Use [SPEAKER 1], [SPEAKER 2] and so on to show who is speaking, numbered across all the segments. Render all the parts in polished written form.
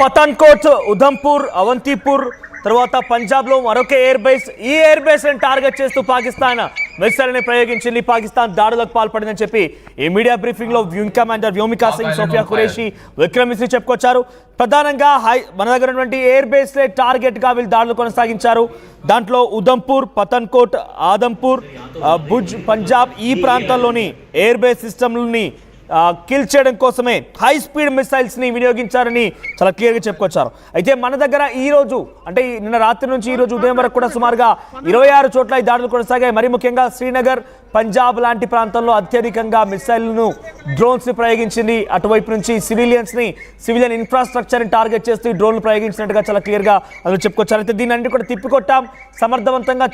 [SPEAKER 1] పఠాన్కోట్, ఉధంపూర్, అవంతిపూర్ తర్వాత పంజాబ్ లో మరొక ఎయిర్ బేస్, ఈ ఎయిర్ బేస్ ని టార్గెట్ చేస్తూ పాకిస్తాన్ మిసైల్ని ప్రయోగించింది. పాకిస్తాన్ దాడులకు పాల్పడిందని చెప్పి ఈ మీడియా బ్రీఫింగ్ లో వింగ్ కమాండర్ వ్యోమికా సింగ్, సోఫియా ఖురేషీ, విక్రమ్ మిశ్రీ చెప్పుకొచ్చారు. ప్రధానంగా మన దగ్గర ఉన్నటువంటి ఎయిర్ బేస్ లే టార్గెట్ గా వీళ్ళు దాడులు కొనసాగించారు. దాంట్లో ఉధంపూర్, పఠాన్కోట్, ఆదంపూర్, భుజ్, పంజాబ్ ఈ ప్రాంతాల్లోని ఎయిర్ బేస్ సిస్టమ్ని కిల్ చేయడం కోసమే హై స్పీడ్ మిసైల్స్ ని వినియోగించారని చాలా క్లియర్గా చెప్పుకొచ్చారు. అయితే మన దగ్గర ఈ రోజు అంటే నిన్న రాత్రి నుంచి ఈ రోజు ఉదయం వరకు కూడా సుమారుగా 26 చోట్ల ఈ దాడులు కొనసాగాయి. మరి ముఖ్యంగా శ్రీనగర్, పంజాబ్ లాంటి ప్రాంతాల్లో అత్యధికంగా మిసైల్ను, డ్రోన్స్ ని ప్రయోగించింది. అటువైపు నుంచి సివిలియన్ ఇన్ఫ్రాస్ట్రక్చర్ ని టార్గెట్ చేస్తూ డ్రోన్లు ప్రయోగించినట్టుగా చాలా క్లియర్ గా అందులో చెప్పుకొచ్చారు. అయితే దీన్ని అన్ని కూడా తిప్పికొట్టాం, సమర్థవంతంగా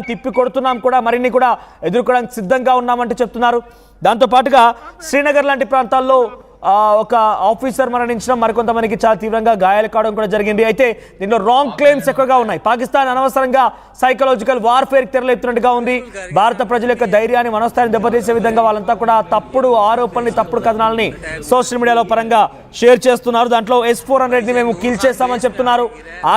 [SPEAKER 1] తిప్పి కొడుతున్నాం కూడా, మరిన్ని కూడా ఎదుర్కోవడానికి సిద్ధంగా ఉన్నామంటూ చెప్తున్నారు. దాంతోపాటుగా శ్రీనగర్ లాంటి ప్రాంతాల్లో ఒక ఆఫీసర్ మరణించడం, మరికొంతమందికి చాలా తీవ్రంగా గాయాలు కావడం కూడా జరిగింది. అయితే దీనిలో రాంగ్ క్లెయిమ్స్ ఎక్కువగా ఉన్నాయి. పాకిస్తాన్ అనవసరంగా సైకలాజికల్ వార్ఫేర్ తెరలేపుతున్నట్టుగా ఉంది. భారత ప్రజల యొక్క ధైర్యాన్ని, మనోస్థాయిని దెబ్బతీసే విధంగా వాళ్ళంతా కూడా తప్పుడు ఆరోపణలు, తప్పుడు కథనాలని సోషల్ మీడియాలో పరంగా షేర్ చేస్తున్నారు. దాంట్లో S-400 ని మేము కిల్ చేస్తామని చెప్తున్నారు,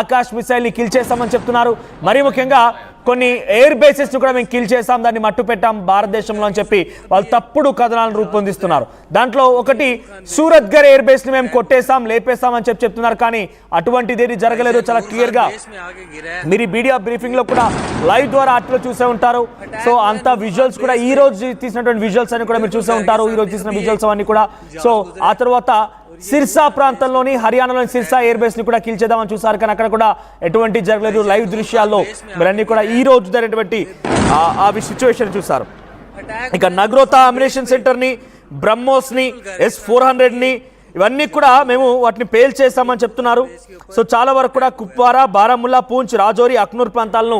[SPEAKER 1] ఆకాశ్ మిసైల్ ని కిల్ చేస్తామని చెప్తున్నారు. మరీ ముఖ్యంగా కొన్ని ఎయిర్ బేసెస్ ను కూడా మేము కిల్ చేసాం, దాన్ని మట్టు పెట్టాం భారతదేశంలో అని చెప్పి వాళ్ళు తప్పుడు కథనాలను రూపొందిస్తున్నారు. దాంట్లో ఒకటి సూరత్గర్ ఎయిర్ బేస్ ని మేము కొట్టేసాం, లేపేసాం అని చెప్తున్నారు. కానీ అటువంటిది ఏది జరగలేదు. చాలా క్లియర్ గా మీరు మీడియా బ్రీఫింగ్ లో కూడా లైవ్ ద్వారా ఆర్టిలో చూసే ఉంటారు. సో అంత విజువల్స్ కూడా ఈ రోజు తీసినటువంటి విజువల్స్ అని కూడా మీరు చూసే ఉంటారు. ఈ రోజు తీసిన విజువల్స్ అవన్నీ కూడా. సో ఆ తర్వాత సిర్సా ప్రాంతంలోని, హర్యానాలోని సిర్సా ఎయిర్ బేస్ ని కూడా కిల్ చేద్దామని చూసారు. కానీ అక్కడ కూడా ఎటువంటి జరగలేదు. లైవ్ దృశ్యాల్లో మీరన్నీ కూడా ఈ రోజు జరిగినటువంటి ఆ సిచ్యువేషన్ చూసారు. ఇక నగ్రోతా అమ్యునిషన్ సెంటర్ ని, బ్రహ్మోస్ ని, S-400 ని ఇవన్నీ కూడా మేము వాటిని పేల్ చేస్తామని చెప్తున్నారు. సో చాలా వరకు కూడా కుప్వారా, బారాముల్లా, పూంచ్, రాజౌరి, అఖ్నూర్ ప్రాంతాలను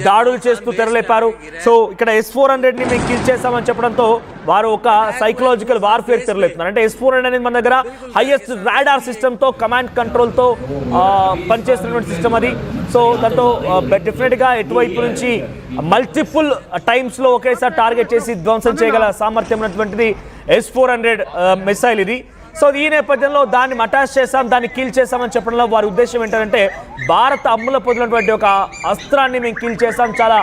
[SPEAKER 1] దాడులు చేస్తూ తెరలేపారు. సో ఇక్కడ S-400 ని మేము కిల్ చేస్తామని చెప్పడంతో వారు ఒక సైకలాజికల్ వార్ఫేర్ తెరలేపుతున్నారు. అంటే S-400 అనేది మన దగ్గర హైయెస్ట్ రాడార్ సిస్టమ్ తో, కమాండ్ కంట్రోల్ తో పనిచేస్తున్నటువంటి సిస్టమ్ అది. సో దాంతో డెఫినెట్ గా ఎటువైపు నుంచి మల్టిపుల్ టైమ్స్ లో ఒకేసారి టార్గెట్ చేసి ధ్వంసం చేయగల సామర్థ్యం ఉన్నటువంటిది S-400 మిసైల్ ఇది. సో ఈ నేపథ్యంలో దాన్ని అటాచ్ చేసాం, దాన్ని కిల్ చేసామని చెప్పడంలో వారి ఉద్దేశం ఏంటంటే భారత అమ్ముల పొందినటువంటి ఒక అస్త్రాన్ని మేము కిల్ చేసాం, చాలా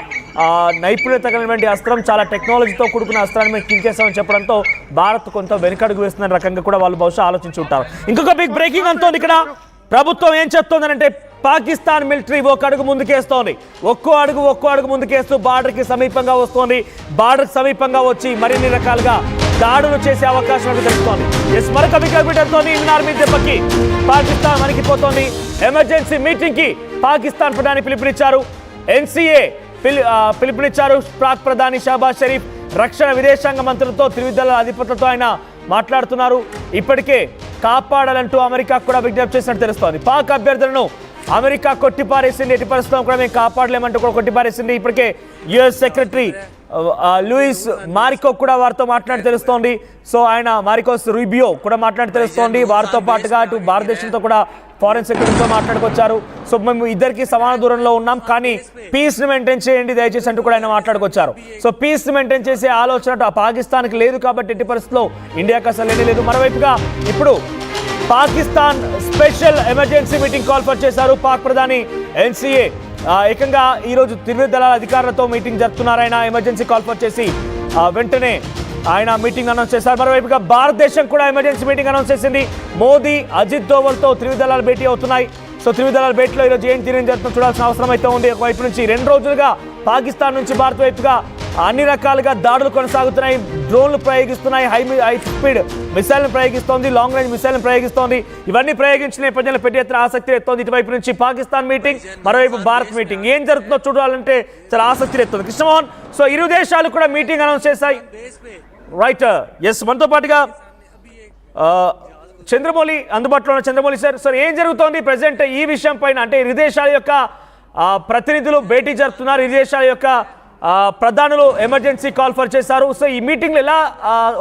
[SPEAKER 1] నైపుణ్యత కలిగినటువంటి అస్త్రం, చాలా టెక్నాలజీతో కూడుకున్న అస్త్రాన్ని మేము కిల్ చేసామని చెప్పడంతో భారత్ కొంత వెనుకడుగు వేస్తున్న రకంగా కూడా వాళ్ళు బహుశా ఆలోచించి ఉంటారు. ఇంకొక బిగ్ బ్రేకింగ్ అంతోంది ఇక్కడ. ప్రభుత్వం ఏం చెప్తోందనంటే పాకిస్తాన్ మిలిటరీ ఒక్క అడుగు ముందుకేస్తోంది, ఒక్కో అడుగు ముందుకేస్తూ బార్డర్కి సమీపంగా వస్తోంది. బార్డర్కి సమీపంగా వచ్చి మరిన్ని రకాలుగా దాడులు చేసే అవకాశం తెలుస్తోంది. మరొక వికెట్తో ఇండియన్ ఆర్మీ దెబ్బకి పాకిస్తాన్ వణికిపోతోంది. ఎమర్జెన్సీ మీటింగ్ కి పాకిస్తాన్ ప్రధాని పిలుపునిచ్చారు. NCA పిలుపునిచ్చారు. పాక్ ప్రధాని షహబాజ్ షరీఫ్ రక్షణ విదేశాంగ మంత్రులతో, త్రివిధ అధిపతులతో ఆయన మాట్లాడుతున్నారు. ఇప్పటికే కాపాడాలంటూ అమెరికా కూడా విజ్ఞప్తి చేసినట్టు తెలుస్తోంది. పాక్ అభ్యర్థులను అమెరికా కొట్టిపారేసింది, ఎట్టి పరిస్థితుల్లో కూడా మేము కాపాడలేమంటూ కూడా కొట్టిపారేసింది. ఇప్పటికే US సెక్రటరీ లూయిస్ మారికో కూడా వారితో మాట్లాడి తెలుస్తోంది. సో ఆయన మారికోస్ రూబియో కూడా మాట్లాడి తెలుస్తోంది. వారితో పాటుగా అటు భారతదేశంతో కూడా ఫారెన్ సెక్రటరీతో మాట్లాడుకొచ్చారు. సో మేము ఇద్దరికి సమాన దూరంలో ఉన్నాం, కానీ పీస్ ని మెయింటైన్ చేయండి దయచేసి అంటూ కూడా ఆయన మాట్లాడుకొచ్చారు. సో పీస్ ని మెయింటైన్ చేసే ఆలోచన పాకిస్తాన్కి లేదు కాబట్టి ఎట్టి పరిస్థితుల్లో ఇండియాకి అసలు లేదు. మరోవైపుగా ఇప్పుడు Pakistan special emergency meeting call for చేశారు పాక్ ప్రధాని. NCA ఏకంగా ఈరోజు త్రివిధ దళాల అధికారులతో మీటింగ్ జరుపుతున్నారు. ఆయన ఎమర్జెన్సీ కాల్ఫర్ చేసి వెంటనే ఆయన మీటింగ్ అనౌన్స్ చేశారు. మరోవైపుగా భారతదేశం కూడా ఎమర్జెన్సీ మీటింగ్ అనౌన్స్ చేసింది. మోదీ, అజిత్ దోవల్తో త్రివిధ దళాలు భేటీ అవుతున్నాయి. సో త్రివిధ దళాల భేటీలో ఈరోజు ఏం తీరం జరుగుతుందో చూడాల్సిన అవసరం అయితే ఉంది. ఒకవైపు నుంచి 2 రోజులుగా పాకిస్తాన్ నుంచి భారత్ వైపుగా అన్ని రకాలుగా దాడులు కొనసాగుతున్నాయి. డ్రోన్లు ప్రయోగిస్తున్నాయి, హై స్పీడ్ మిసైల్ను ప్రయోగిస్తోంది, లాంగ్ రేంజ్ మిసైల్ను ప్రయోగిస్తోంది. ఇవన్నీ ప్రయోగించిన నేపథ్యంలో పెద్ద ఎత్తున ఆసక్తి ఎత్తుంది. ఇటువైపు నుంచి పాకిస్తాన్ మీటింగ్, మరోవైపు భారత్ మీటింగ్. ఏం జరుగుతుందో చూడాలంటే చాలా ఆసక్తి ఎత్తుంది కృష్ణమోహన్. సో ఇరు దేశాలు కూడా మీటింగ్ అనౌన్స్ చేశాయి. రైట్, మనతో పాటుగా చంద్రమౌళి అందుబాటులో ఉన్న చంద్రమౌళి సార్ ఏం జరుగుతోంది ప్రెసెంట్ ఈ విషయం పైన? అంటే ఇరు దేశాల యొక్క ప్రతినిధులు భేటీ జరుపుతున్నారు, ఇరు దేశాల యొక్క ప్రధానులు ఎమర్జెన్సీ కాల్ఫర్ చేశారు. సో ఈ మీటింగ్లో ఎలా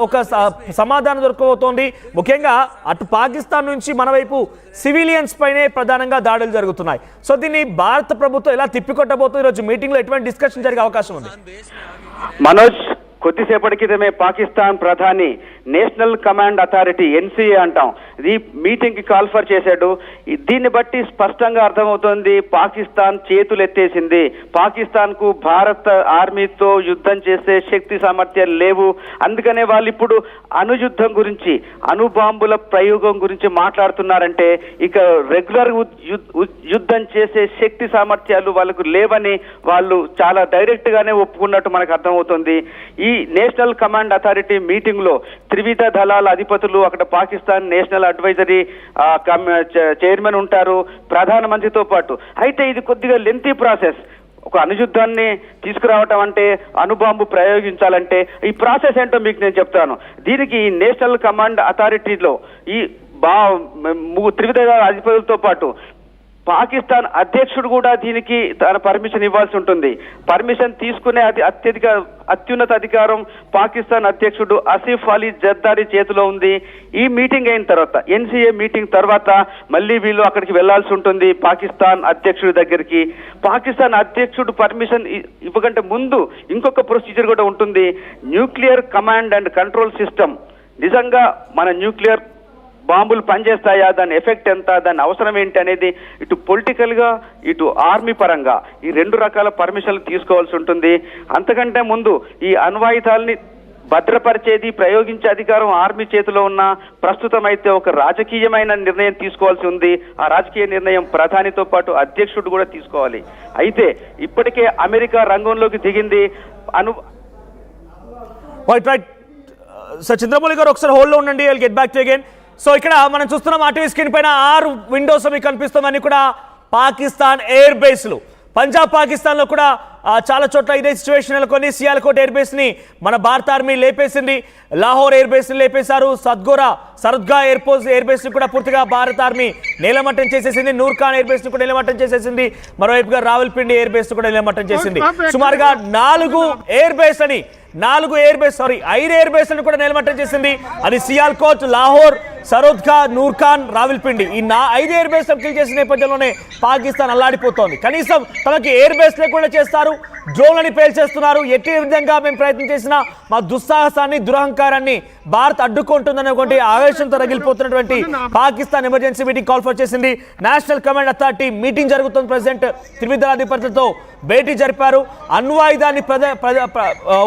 [SPEAKER 1] ఒక సమాధానం దొరకబోతోంది? ముఖ్యంగా అటు పాకిస్తాన్ నుంచి మన వైపు సివిలియన్స్ పైనే ప్రధానంగా దాడులు జరుగుతున్నాయి. సో దీన్ని భారత ప్రభుత్వం ఎలా తిప్పికొట్టబోతుంది? ఈరోజు మీటింగ్లో ఎటువంటి డిస్కషన్ జరిగే అవకాశం ఉంది?
[SPEAKER 2] మనోజ్, కొద్దిసేపటి క్రితమే పాకిస్తాన్ ప్రధాని నేషనల్ కమాండ్ అథారిటీ ఎన్సీఏ అంటాం ఈ మీటింగ్ కి కాల్ఫర్ చేశాడు. దీన్ని బట్టి స్పష్టంగా అర్థమవుతోంది పాకిస్తాన్ చేతులెత్తేసింది. పాకిస్తాన్ కు భారత ఆర్మీతో యుద్ధం చేసే శక్తి సామర్థ్యాలు లేవు. అందుకనే వాళ్ళు ఇప్పుడు అణుయుద్ధం గురించి, అణుబాంబుల ప్రయోగం గురించి మాట్లాడుతున్నారంటే ఇక రెగ్యులర్ యుద్ధం చేసే శక్తి సామర్థ్యాలు వాళ్ళకు లేవని వాళ్ళు చాలా డైరెక్ట్ గానే ఒప్పుకున్నట్టు మనకు అర్థమవుతుంది. ఈ నేషనల్ కమాండ్ అథారిటీ మీటింగ్ లో త్రివిధ దళాల అధిపతులు, అక్కడ పాకిస్తాన్ నేషనల్ అడ్వైజరీ చైర్మన్ ఉంటారు ప్రధానమంత్రితో పాటు. అయితే ఇది కొద్దిగా లెంతీ ప్రాసెస్. ఒక అణుయుద్ధాన్ని తీసుకురావటం అంటే, అణుబాంబు ప్రయోగించాలంటే ఈ ప్రాసెస్ ఏంటో మీకు నేను చెప్తాను. దీనికి ఈ నేషనల్ కమాండ్ అథారిటీలో ఈ త్రివిధ దళాల అధిపతులతో పాటు పాకిస్తాన్ అధ్యక్షుడు కూడా దీనికి తన పర్మిషన్ ఇవ్వాల్సి ఉంటుంది. పర్మిషన్ తీసుకునే అత్యున్నత అధికారం పాకిస్తాన్ అధ్యక్షుడు ఆసిఫ్ అలీ జర్దారీ చేతిలో ఉంది. ఈ మీటింగ్ అయిన తర్వాత, ఎన్సీఏ మీటింగ్ తర్వాత మళ్ళీ వీళ్ళు అక్కడికి వెళ్లాల్సి ఉంటుంది పాకిస్తాన్ అధ్యక్షుడి దగ్గరికి. పాకిస్తాన్ అధ్యక్షుడు పర్మిషన్ ఇవ్వకంటే ముందు ఇంకొక ప్రొసీజర్ కూడా ఉంటుంది. Nuclear command and control system. నిజంగా మన న్యూక్లియర్ బాంబులు పనిచేస్తాయా, దాని ఎఫెక్ట్ ఎంత, దాని అవసరం ఏంటి అనేది ఇటు పొలిటికల్ గా ఇటు ఆర్మీ పరంగా ఈ రెండు రకాల పర్మిషన్లు తీసుకోవాల్సి ఉంటుంది. అంతకంటే ముందు ఈ అణ్వాయుధాలని భద్రపరిచేది, ప్రయోగించే అధికారం ఆర్మీ చేతిలో ఉన్న ప్రస్తుతం అయితే ఒక రాజకీయమైన నిర్ణయం తీసుకోవాల్సి ఉంది. ఆ రాజకీయ నిర్ణయం ప్రధానితో పాటు అధ్యక్షుడు కూడా తీసుకోవాలి. అయితే ఇప్పటికే అమెరికా రంగంలోకి దిగింది.
[SPEAKER 1] చంద్రమౌళి గారు ఒకసారి హోల్డ్ లో ఉండండి, I will get back to again. So ఇక్కడ మనం చూస్తున్నాం ఆర్టీవీ స్క్రీన్ పైన 6 విండోస్ మీకు కనిపిస్తామని కూడా పాకిస్తాన్ ఎయిర్ బేస్లు. పంజాబ్ పాకిస్తాన్ లో కూడా చాలా చోట్ల ఇదే సిచ్యువేషన్ నెలకొని. సియాల్కోట్ ఎయిర్ బేస్ ని మన భారత ఆర్మీ లేపేసింది. లాహోర్ ఎయిర్ బేస్ ని లేపేశారు. సరద్గా ఎయిర్ బేస్ ని కూడా పూర్తిగా భారత ఆర్మీ నేలమట్టం చేసేసింది. నూర్ఖాన్ ఎయిర్ బేస్ ని కూడా నేలమట్టం చేసేసింది. మరోవైపుగా రావల్పిండి ఎయిర్ బేస్ ని కూడా నేలమట్టం చేసింది. సుమారుగా 5 ఎయిర్ బేస్ ని కూడా నేలమట్టం చేసింది. అది సియాల్కోట్, లాహోర్, సరద్గా, నూర్ఖాన్, రావల్పిండి. ఈ 5 ఎయిర్ బేస్ కిల్ చేసిన నేపథ్యంలోనే పాకిస్తాన్ అల్లాడిపోతోంది. కనీసం తమకి ఎయిర్ బేస్ లేకుండా చేస్తారు, డ్రోన్లని పేల్చేస్తున్నారు. ఎట్టి విధంగా మేము ప్రయత్నం చేసినా మా దుస్సాహసాన్ని, దురహంకారాన్ని భారత్ అడ్డుకుంటుందనేటువంటి ఆవేశంతో రగిలిపోతున్నటువంటి పాకిస్తాన్ ఎమర్జెన్సీ మీటింగ్ కాల్ఫర్ చేసింది. నేషనల్ కమాండ్ అథారిటీ మీటింగ్ జరుగుతుంది. ప్రెసిడెంట్ త్రివిధ దళాధిపతులతో భేటీ జరిపారు. అణ్వాయుధాన్ని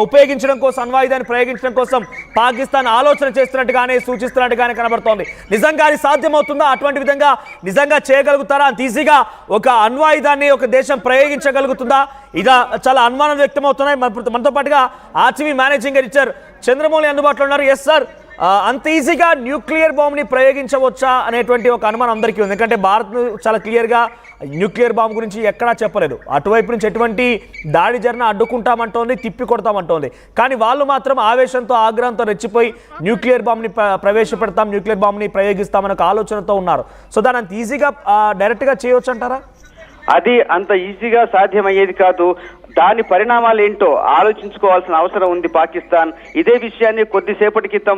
[SPEAKER 1] ఉపయోగించడం కోసం, అణ్వాయుధాన్ని ప్రయోగించడం కోసం పాకిస్తాన్ ఆలోచన చేస్తున్నట్టుగానే, సూచిస్తున్నట్టుగానే కనబడుతోంది. నిజంగా అది సాధ్యమవుతుందా? అటువంటి విధంగా నిజంగా చేయగలుగుతారా? అంత ఈజీగా ఒక అణ్వాయుధాన్ని ఒక దేశం ప్రయోగించగలుగుతుందా? ఇలా చాలా అనుమానాలు వ్యక్తమవుతున్నాయి. మనతో పాటుగా ఆర్టీవీ మేనేజింగ్ ఎడిటర్ చంద్రమౌళి అందుబాటులో ఉన్నారు. ఎస్ సార్, అంత ఈజీగా న్యూక్లియర్ బాంబుని ప్రయోగించవచ్చా అనేటువంటి ఒక అనుమానం అందరికీ ఉంది. ఎందుకంటే భారత్ చాలా క్లియర్గా న్యూక్లియర్ బాంబు గురించి ఎక్కడా చెప్పలేదు. అటువైపు నుంచి ఎటువంటి దాడి జరిగినా అడ్డుకుంటామంటోంది, తిప్పి కొడతామంటోంది. కానీ వాళ్ళు మాత్రం ఆవేశంతో, ఆగ్రహంతో రెచ్చిపోయి న్యూక్లియర్ బాంబుని ప్రవేశపెడతాం, న్యూక్లియర్ బాంబుని ప్రయోగిస్తామనే ఒక ఆలోచనతో ఉన్నారు. సో దాన్ని అంత ఈజీగా డైరెక్ట్గా చేయవచ్చు అంటారా?
[SPEAKER 2] అది అంత ఈజీగా సాధ్యమయ్యేది కాదు. దాని పరిణామాలు ఏంటో ఆలోచించుకోవాల్సిన అవసరం ఉంది పాకిస్తాన్. ఇదే విషయాన్ని కొద్దిసేపటి క్రితం